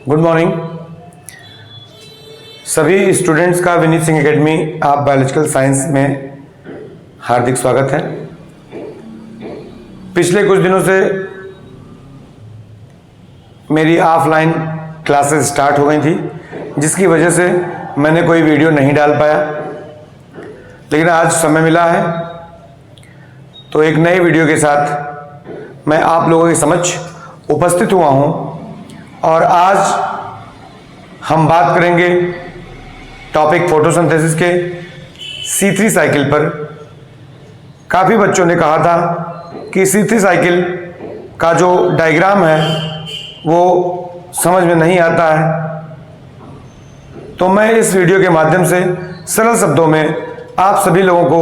Good morning सभी students का Vineet Singh academy आप बायोलॉजिकल साइंस में हार्दिक स्वागत है। पिछले कुछ दिनों से मेरी ऑफलाइन क्लासेस स्टार्ट हो गई थी, जिसकी वजह से मैंने कोई वीडियो नहीं डाल पाया, लेकिन आज समय मिला है तो एक नए वीडियो के साथ मैं आप लोगों के समक्ष उपस्थित हुआ हूं। और आज हम बात करेंगे टॉपिक फोटोसिंथेसिस के C3 साइकिल पर। काफ़ी बच्चों ने कहा था कि C3 साइकिल का जो डायग्राम है वो समझ में नहीं आता है, तो मैं इस वीडियो के माध्यम से सरल शब्दों में आप सभी लोगों को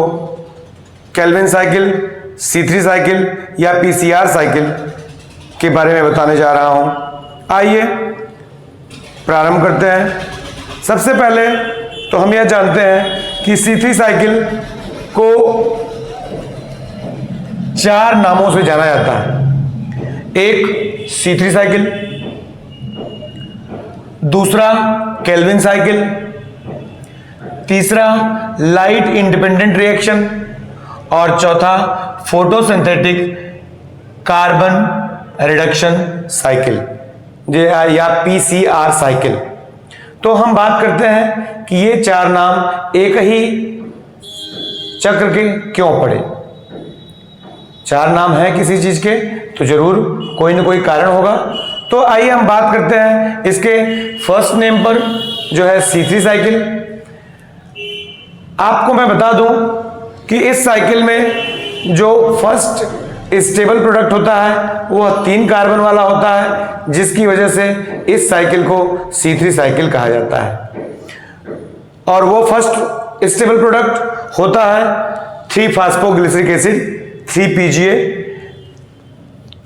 केल्विन साइकिल, C3 साइकिल या PCR साइकिल के बारे में बताने जा रहा हूं। आइए प्रारंभ करते हैं। सबसे पहले तो हम यह जानते हैं कि C3 साइकिल को 4 नामों से जाना जाता है। एक C3 साइकिल, दूसरा केल्विन साइकिल, तीसरा लाइट इंडिपेंडेंट रिएक्शन और चौथा फोटोसिंथेटिक कार्बन रिडक्शन साइकिल या PCR साइकिल। तो हम बात करते हैं कि ये 4 नाम एक ही चक्र के क्यों पड़े। 4 नाम है किसी चीज के तो जरूर कोई ना कोई कारण होगा। तो आइए हम बात करते हैं इसके फर्स्ट नेम पर, जो है C3 साइकिल। आपको मैं बता दूं कि इस साइकिल में जो फर्स्ट स्टेबल प्रोडक्ट होता है वो 3 कार्बन वाला होता है, जिसकी वजह से इस साइकिल को C3 साइकिल कहा जाता है। और वो फर्स्ट स्टेबल प्रोडक्ट होता है 3-फॉस्फोग्लिसरिक एसिड 3-PGA।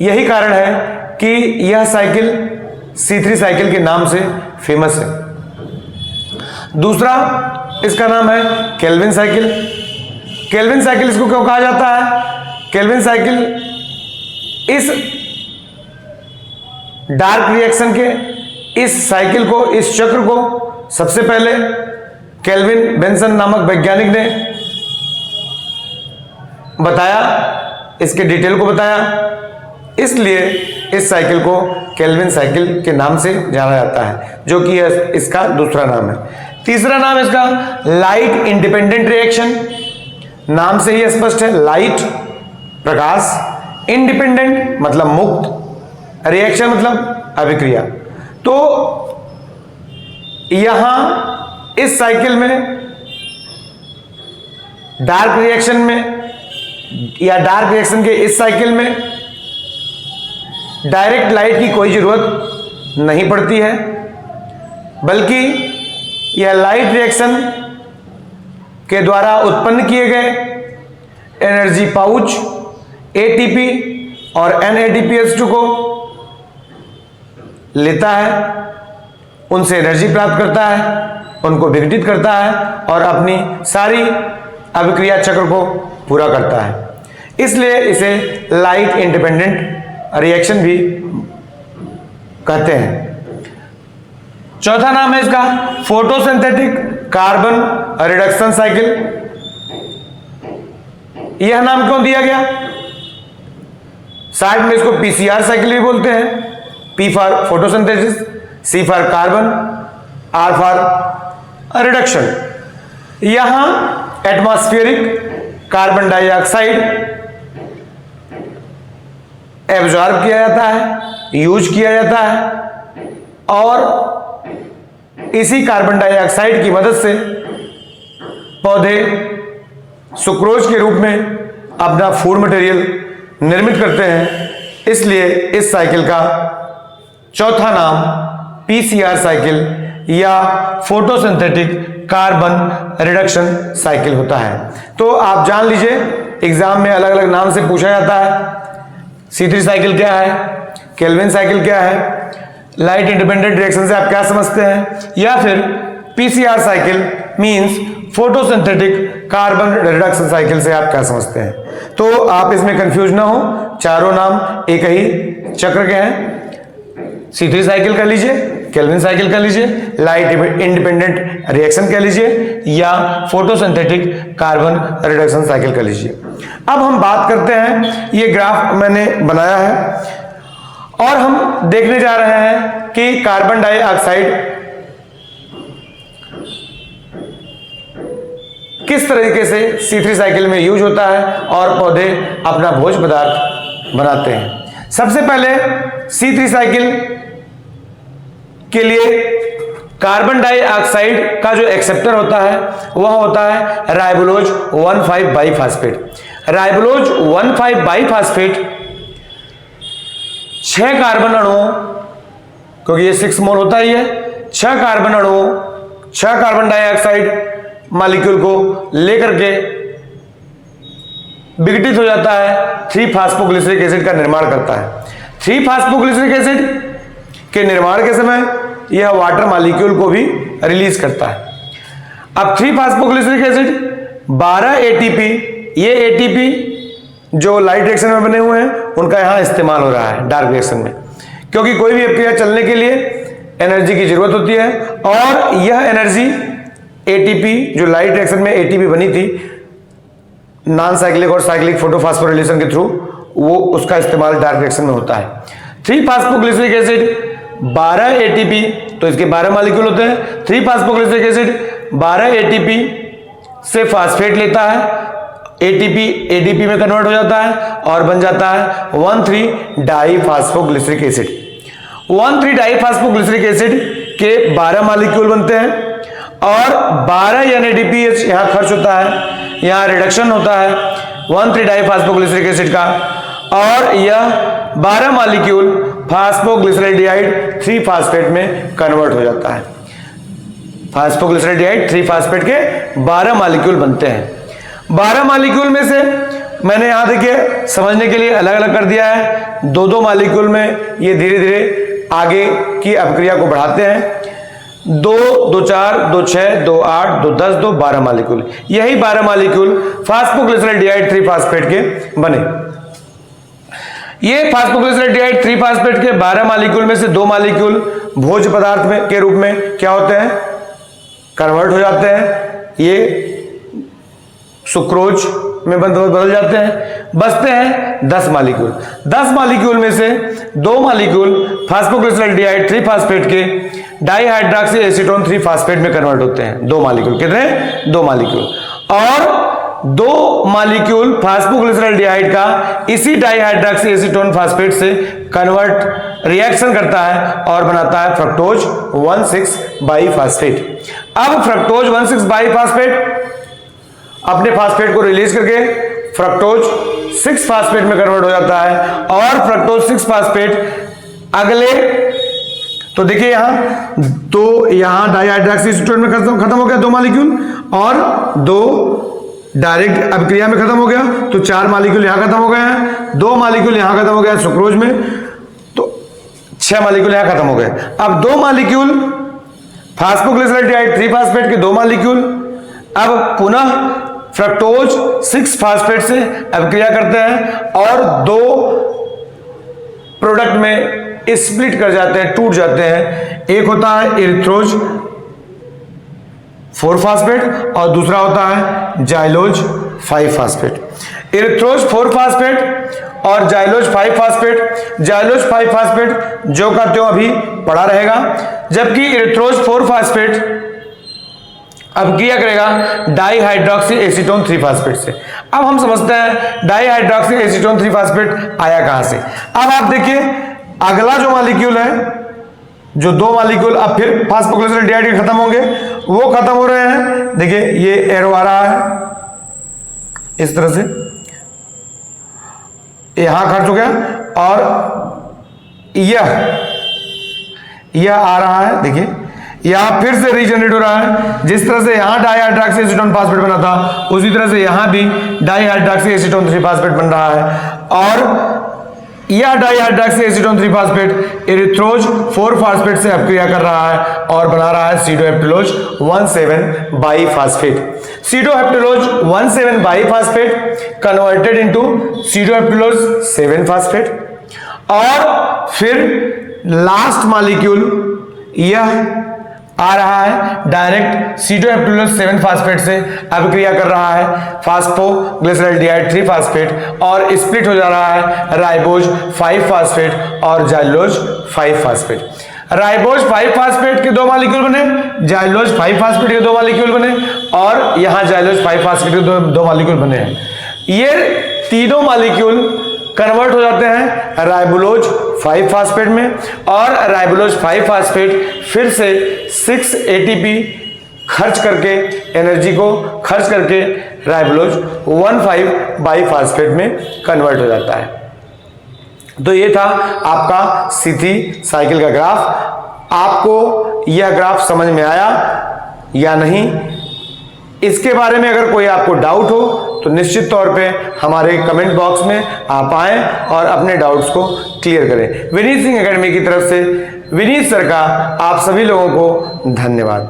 यही कारण है कि यह साइकिल C3 साइकिल के नाम से फेमस है। दूसरा इसका नाम है केल्विन साइकिल। केल्विन साइकिल इसको क्यों कहा जाता है? केल्विन साइकिल इस डार्क रिएक्शन के इस साइकिल को, इस चक्र को सबसे पहले केल्विन बेंसन नामक वैज्ञानिक ने बताया, इसके डिटेल को बताया, इसलिए इस साइकिल को केल्विन साइकिल के नाम से जाना जाता है, जो कि इसका दूसरा नाम है। तीसरा नाम इसका लाइट इंडिपेंडेंट रिएक्शन। नाम से ही स्पष्ट है, लाइट प्रकाश, इंडिपेंडेंट मतलब मुक्त, रिएक्शन मतलब अभिक्रिया। तो यहां इस साइकिल में डार्क रिएक्शन में या डार्क रिएक्शन के इस साइकिल में डायरेक्ट लाइट की कोई जरूरत नहीं पड़ती है, बल्कि यह लाइट रिएक्शन के द्वारा उत्पन्न किए गए एनर्जी पाउच ATP और NADPH2 को लेता है, उनसे एनर्जी प्राप्त करता है, उनको विघटित करता है और अपनी सारी अभिक्रिया चक्र को पूरा करता है। इसलिए इसे लाइट इंडिपेंडेंट रिएक्शन भी कहते हैं। चौथा नाम है इसका फोटोसिंथेटिक कार्बन रिडक्शन साइकिल। यह नाम क्यों दिया गया? साइड में इसको PCR साइकिल भी बोलते हैं। P for photosynthesis, C for carbon, R for reduction. यहां एटमॉस्फेरिक कार्बन डाइऑक्साइड एब्जॉर्ब किया जाता है, यूज किया जाता है, और इसी कार्बन डाइऑक्साइड की मदद से पौधे सुक्रोज के रूप में अपना फूड मटेरियल निर्मित करते हैं। इसलिए इस साइकिल का चौथा नाम PCR साइकिल या फोटोसिंथेटिक कार्बन रिडक्शन साइकिल होता है। तो आप जान लीजिए, एग्जाम में अलग अलग नाम से पूछा जाता है। C3 साइकिल क्या है, केल्विन साइकिल क्या है, लाइट इंडिपेंडेंट रिएक्शन से आप क्या समझते हैं, या फिर PCR cycle means photosynthetic carbon reduction cycle से आप क्या समझते हैं। तो आप इसमें कंफ्यूज ना हो, चारों नाम एक ही चक्र के हैं। C3 साइकिल कर लीजिए, केल्विन साइकिल कह लीजिए, लाइट इंडिपेंडेंट रिएक्शन कह लीजिए, या फोटोसिंथेटिक कार्बन रिडक्शन साइकिल कह लीजिए। अब हम बात करते हैं, ये ग्राफ मैंने बनाया है और हम देखने जा रहे हैं कि कार्बन डाइऑक्साइड किस तरीके से C3 साइकिल में यूज होता है और पौधे अपना भोज्य पदार्थ बनाते हैं। सबसे पहले C3 साइकिल के लिए कार्बन डाइऑक्साइड का जो एक्सेप्टर होता है वह होता है राइबोलोज 1,5 बाइफास्फेट। राइबोलोज 1,5 बाइफास्फेट 6 कार्बन अणुओं, क्योंकि ये 6 मोल होता ही है, 6 कार्बन अणुओं, 6 कार्बन डाइऑक्साइड मॉलिक्यूल को लेकर के विघटित हो जाता है, 3-फास्फोग्लिसरिक एसिड का निर्माण करता है। 3-फास्फोग्लिसरिक एसिड के निर्माण के समय यह वाटर मॉलिक्यूल को भी रिलीज करता है। अब 3-फास्फोग्लिसरिक एसिड 12 एटीपी, ये एटीपी जो लाइट रिएक्शन में बने हुए हैं उनका यहां इस्तेमाल हो रहा है डार्क रिएक्शन में, क्योंकि कोई भी अभिक्रिया चलने के लिए एनर्जी की जरूरत होती है और यह एनर्जी एटीपी जो लाइट रिएक्शन में एटीपी बनी थी नॉन साइक्लिक और साइक्लिक फोटोफॉस्फोरिलेशन के थ्रू, वो उसका इस्तेमाल डार्क रिएक्शन में होता है। 3-फास्फोग्लिसरिक एसिड 12 एटीपी, तो इसके 12 मॉलिक्यूल होते हैं। 3-फास्फोग्लिसरिक एसिड 12 एटीपी से फास्फेट लेता है, एटीपी एडीपी में कन्वर्ट हो जाता है और बन जाता है 1,3-डाइफास्फोग्लिसरिक एसिड। 1,3-डाइफास्फोग्लिसरिक एसिड के 12 मॉलिक्यूल बनते हैं और 12 NADPH यहां खर्च होता है, यहां रिडक्शन होता है 1,3-डाइफास्फोग्लिसरिक एसिड का, और यह 12 मॉलिक्यूल फास्फोग्लिसरैल्डिहाइड 3-फास्फेट में कन्वर्ट हो जाता है। फास्फोग्लिसरैल्डिहाइड 3-फास्फेट के 12 मॉलिक्यूल बनते हैं। 12 मॉलिक्यूल में से मैंने यहां देखिए समझने के लिए अलग अलग कर दिया है, 2-2 मॉलिक्यूल में ये धीरे धीरे आगे की अभिक्रिया को बढ़ाते हैं। 2, 2, 4, 2, 6, 2, 8, 2, 10, 2, 12 मॉलिक्यूल, यही 12 मॉलिक्यूल फास्फोग्लिसरैल्डिहाइड 3-फास्फेट के बने। ये फास्फोग्लिसरैल्डिहाइड 3-फास्फेट के 12 मॉलिक्यूल में से 2 मॉलिक्यूल भोज्य पदार्थ में के रूप में क्या होते हैं, कन्वर्ट हो जाते हैं, ये सुक्रोज में बदल जाते हैं। बचते हैं 10 मॉलिक्यूल। 10 मॉलिक्यूल में से 2 मॉलिक्यूल फास्फोग्लिसरैल्डिहाइड 3-फास्फेट के डाइहाइड्रॉक्सी एसीटोन 3-फास्फेट में कन्वर्ट होते हैं। 2 मॉलिक्यूल, कितने? 2 मॉलिक्यूल। और 2 मॉलिक्यूल फास्फोग्लिसरैल्डिहाइड का इसी डाइहाइड्रॉक्सी एसीटोन फास्फेट से कन्वर्ट रिएक्शन करता है और बनाता है फ्रक्टोज 1,6 बाइफास्फेट। अब फ्रक्टोज 1,6 बाइफास्फेट अपने फास्फेट को रिलीज करके फ्रक्टोज 6-फास्फेट में कन्वर्ट हो जाता है और फ्रक्टोज 6-फास्फेट अगले, तो देखिए यहां तो यहां डाइहाइड्रॉक्सी एसीटोन में खत्म हो गया 2 मॉलिक्यूल और 2 डायरेक्ट अभिक्रिया में खत्म हो गया, तो 4 मॉलिक्यूल यहां खत्म हो गए हैं, 2 मॉलिक्यूल यहां खत्म हो गया सुक्रोज में, तो 6 मॉलिक्यूल यहां खत्म हो गए। अब 2 मॉलिक्यूल फास्फोग्लिसरैल्डिहाइड 3-फास्फेट के 2 मॉलिक्यूल अब पुनः फ्रक्टोज 6-फास्फेट से अभिक्रिया करते हैं और 2 प्रोडक्ट में स्प्लिट कर जाते हैं, टूट जाते हैं। एक होता है इरिथ्रोज 4-फास्फेट और दूसरा होता है जाइलोज 5-फास्फेट। इरिथ्रोज 4-फास्फेट और जाइलोज 5-फास्फेट, जाइलोज 5-फास्फेट जो का त्यों अभी पड़ा रहेगा, जबकि इरिथ्रोज 4-फास्फेट अभिक्रिया करेगा डाइहाइड्रॉक्सी एसीटोन 3-फास्फेट से। अब हम समझते हैं डाइहाइड्रॉक्सी एसीटोन 3-फास्फेट आया कहां से। अब आप देखिए अगला जो मॉलिक्यूल है, जो 2 मॉलिक्यूल अब फिर फास्फोग्लिसरैल्डिहाइड खत्म होंगे, वो खत्म हो रहे हैं। देखिए ये एरो आ रहा है इस तरह से, यहां खर्च हो गया और यह आ रहा है, देखिए यहां फिर से रीजनरेट हो रहा है। जिस तरह से यहां डाइहाइड्रॉक्सी एसीटोन फास्फेट बना था उसी तरह से यहां भी डाइहाइड्रॉक्सी एसीटोन 3-फास्फेट बन रहा है और यह डाइहाइड्रॉक्सी एसीटोन 3-फास्फेट इरिथ्रोज 4-फास्फेट से अभिक्रिया कर रहा है और बना रहा है सीडोहेप्टेलोज 1,7 बाइफास्फेट। सीडोहेप्टेलोज 1,7 बाइफास्फेट कन्वर्टेड इनटू सीडोहेप्टेलोज 7-फास्फेट और फिर लास्ट मॉलिक्यूल यह आ रहा है डायरेक्ट C2H12O7 फास्फेट से अभिक्रिया कर रहा है फास्फोग्लिसराल्डिहाइड 3 फास्फेट और स्प्लिट हो जा रहा है राइबोज 5 फास्फेट और जाइलोज 5 फास्फेट। राइबोज 5 फास्फेट के 2 मॉलिक्यूल बने, जाइलोज 5 फास्फेट के 2 मॉलिक्यूल बने और यहां जाइलोज 5 फास्फेट के 2 मॉलिक्यूल बने हैं। ये तीनों मॉलिक्यूल कन्वर्ट हो जाते हैं राइबोलोज 5 फास्फेट में और राइबोलोज 5 फास्फेट फिर से 6 ATP खर्च करके, एनर्जी को खर्च करके राइबोलोज 1,5 बाईफास्फेट में कन्वर्ट हो जाता है। तो ये था आपका C3 साइकिल का ग्राफ। आपको यह ग्राफ समझ में आया या नहीं, इसके बारे में अगर कोई आपको डाउट हो तो निश्चित तौर पे हमारे कमेंट बॉक्स में आप आएं और अपने डाउट्स को क्लियर करें। विनीत सिंह एकेडमी की तरफ से विनीत सर का आप सभी लोगों को धन्यवाद।